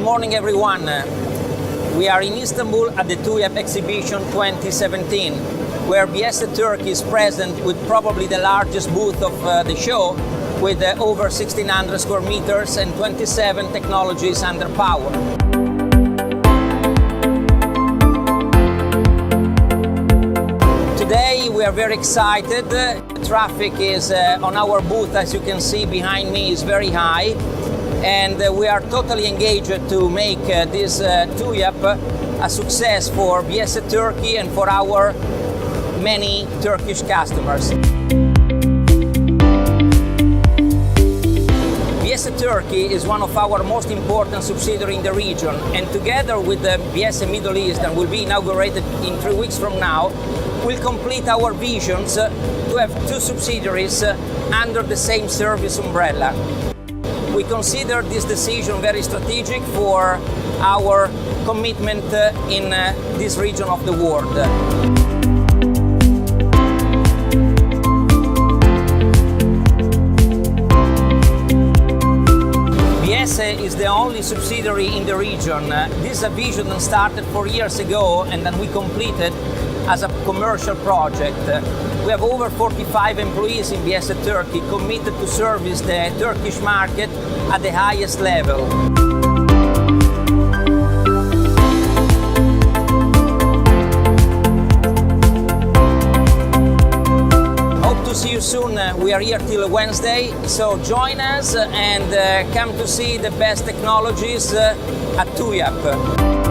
morning, everyone. We are in Istanbul at the TÜYAP Exhibition 2017, where BIESSE Turkey is present with probably the largest booth of the show, with over 1,600 square meters and 27 technologies under power. Today we are very excited. The traffic is on our booth, as you can see behind me, is very high. And we are totally engaged to make this TÜYAP a success for BIESSE Turkey and for our many Turkish customers. BIESSE Turkey is one of our most important subsidiaries in the region, and together with the BIESSE Middle East, and will be inaugurated in 3 weeks from now, will complete our visions to have two subsidiaries under the same service umbrella. We consider this decision very strategic for our commitment in this region of the world. BIESSE is the only subsidiary in the region. This vision started 4 years ago and then we completed as a commercial project. We have over 45 employees in BIESSE Turkey committed to service the Turkish market at the highest level. Hope to see you soon. We are here till Wednesday, so join us and come to see the best technologies at TÜYAP.